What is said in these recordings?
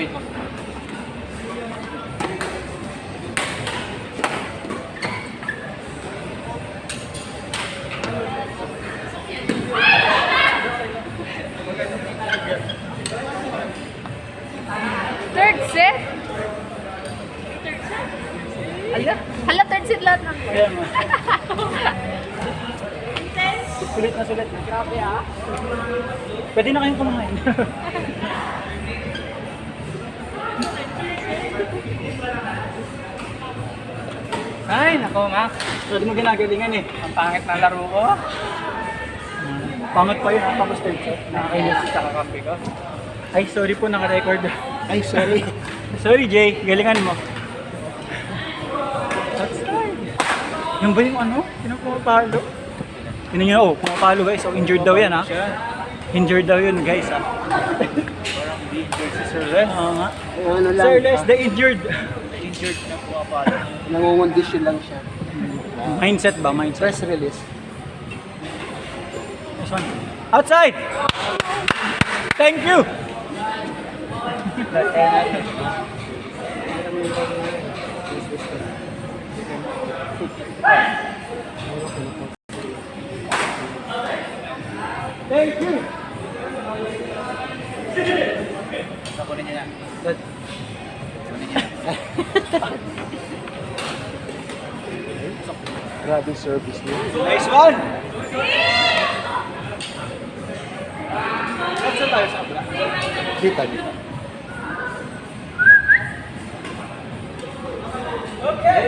wait. Third set? Hala, third set lahat ng Kaya mo. Sulit na sulit. Grabe ah. Pwede na kayong kumain. Ay, nako Max. Pwede mo ginagalingan eh. Ang pangit na laro ko. Pangit pa yun. Tapos third set. Nakakainis sa kakampi ko. Ay, sorry po, naka-record. Ay, sorry. Sorry Jay, galingan mo. Outside. Yung ba yung ano? Yung pumapalo? Yun yun, oh, pumapalo guys. Oh, injured daw yan ha. Injured daw yun guys ha. Parang injured si Sir Les. Oo nga. Ano lang. Sir Les, the injured. Injured na pumapalo. Nangungondisyon lang siya. Mindset ba? Mindset. Press release. This one. Outside! Thank you! Thank you! Sakunin niya na. Grabe service niya. Nice one! Saan tayo sa abla? Dito, dito. Okay!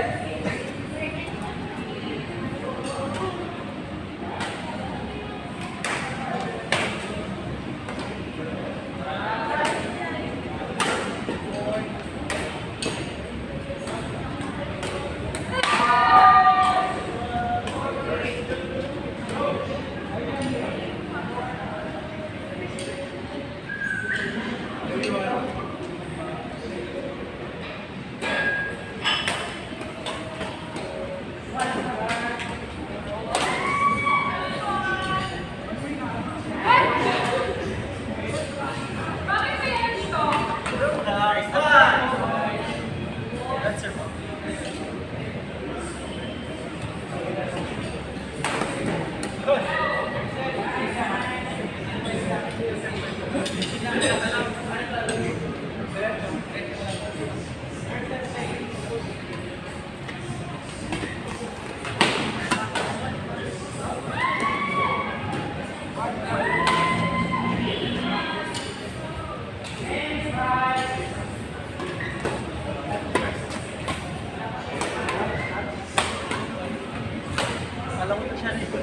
Alam mo na siya nito.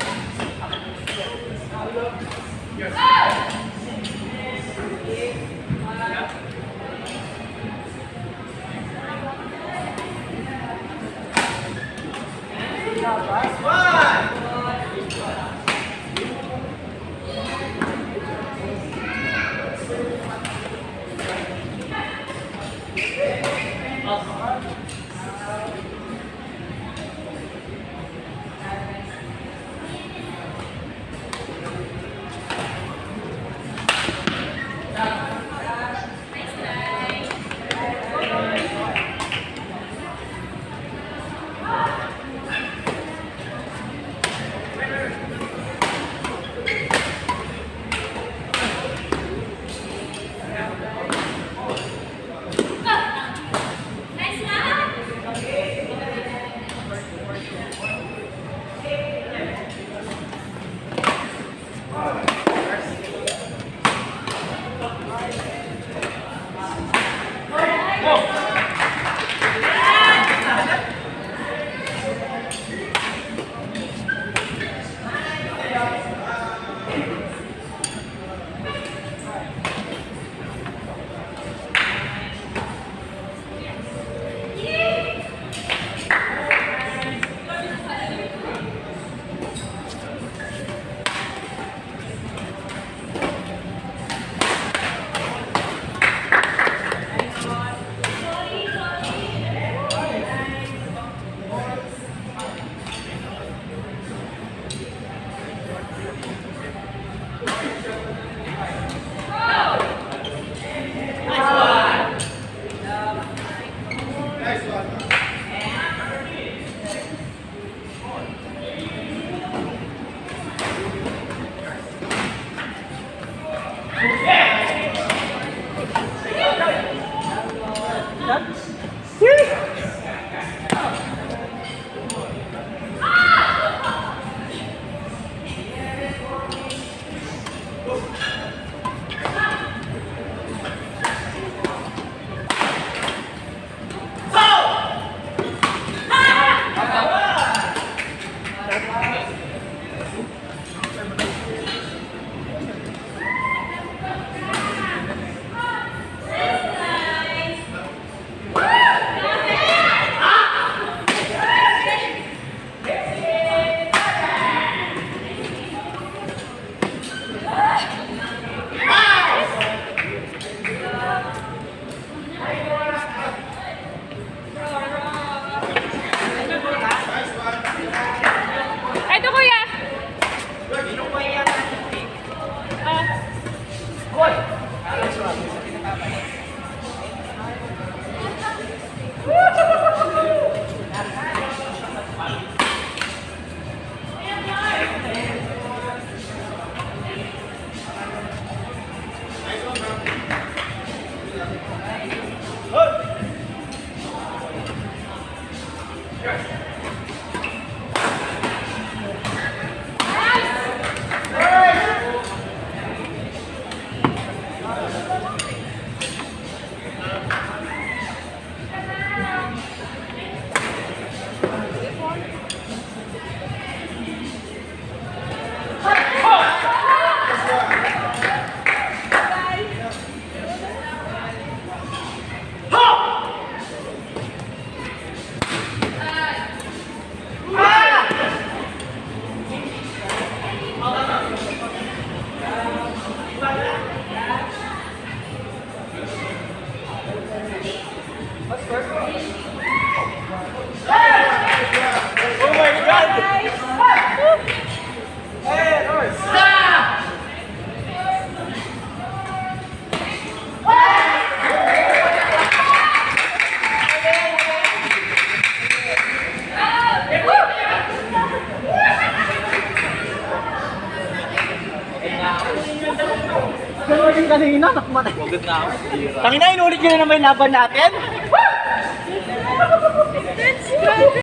Ito kuya. Oh my God! Hey, North! Ganun din kanina, nakmatay. Tangina, inulit nyo na naman yung laban natin.